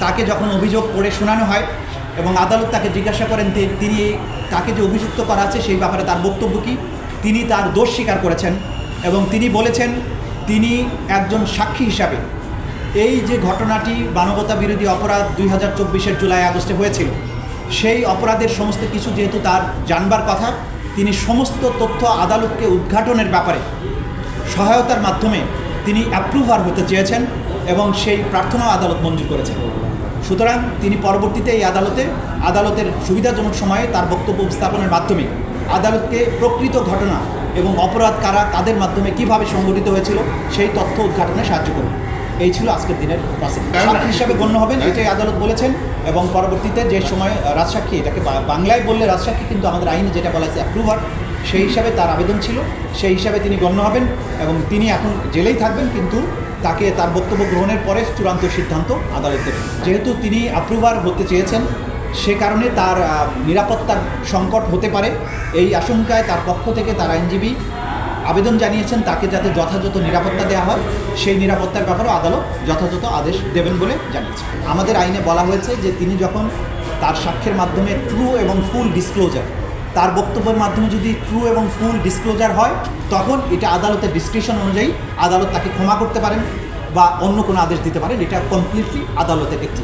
তাকে যখন অভিযোগ করে শোনানো হয় এবং আদালত তাকে জিজ্ঞাসা করেন তিনি তাকে যে অভিযুক্ত করা আছে সেই ব্যাপারে তার বক্তব্য কী, তিনি তার দোষ স্বীকার করেছেন এবং তিনি বলেছেন তিনি একজন সাক্ষী হিসাবে এই যে ঘটনাটি মানবতা বিরোধী অপরাধ 2024-এর জুলাই আগস্টে হয়েছিল সেই অপরাধের সমস্ত কিছু যেহেতু তার জানবার কথা, তিনি সমস্ত তথ্য আদালতকে উদ্ঘাটনের ব্যাপারে সহায়তার মাধ্যমে তিনি অ্যাপ্রুভার হতে চেয়েছেন এবং সেই প্রার্থনাও আদালত মঞ্জুর করেছেন। সুতরাং তিনি পরবর্তীতে এই আদালতের সুবিধাজনক সময়ে তার বক্তব্য উপস্থাপনের মাধ্যমে আদালতকে প্রকৃত ঘটনা এবং অপরাধ কারা তাদের মাধ্যমে কিভাবে সংঘটিত হয়েছিল সেই তথ্য উদ্ঘাটনে সাহায্য করবে। এই ছিল আজকের দিনের প্রসেস। সাক্ষী হিসাবে গণ্য হবেন এটাই আদালত বলেছেন এবং পরবর্তীতে যে সময় রাজসাক্ষী, এটাকে বাংলায় বললে রাজসাক্ষী, কিন্তু আমাদের আইনে যেটা বলা আছে অ্যাপ্রুভার, সেই হিসাবে তার আবেদন ছিল, সেই হিসাবে তিনি গণ্য হবেন এবং তিনি এখন জেলেই থাকবেন, কিন্তু তাকে তার বক্তব্য গ্রহণের পরে চূড়ান্ত সিদ্ধান্ত আদালতের। যেহেতু তিনি অ্যাপ্রুভার হতে চেয়েছেন সে কারণে তার নিরাপত্তার সংকট হতে পারে, এই আশঙ্কায় তার পক্ষ থেকে তার আইনজীবী আবেদন জানিয়েছেন তাকে যাতে যথাযথ নিরাপত্তা দেওয়া হয়, সেই নিরাপত্তার ব্যাপারেও আদালত যথাযথ আদেশ দেবেন বলে জানিয়েছে। আমাদের আইনে বলা হয়েছে যে তিনি যখন তার সাক্ষ্যের মাধ্যমে ট্রু এবং ফুল ডিসক্লোজার, তার বক্তব্যের মাধ্যমে যদি ট্রু এবং ফুল ডিসক্লোজার হয় তখন এটা আদালতের ডিসক্রিপশন অনুযায়ী আদালত তাকে ক্ষমা করতে পারেন বা অন্য কোনো আদেশ দিতে পারেন, এটা কমপ্লিটলি আদালতের একটি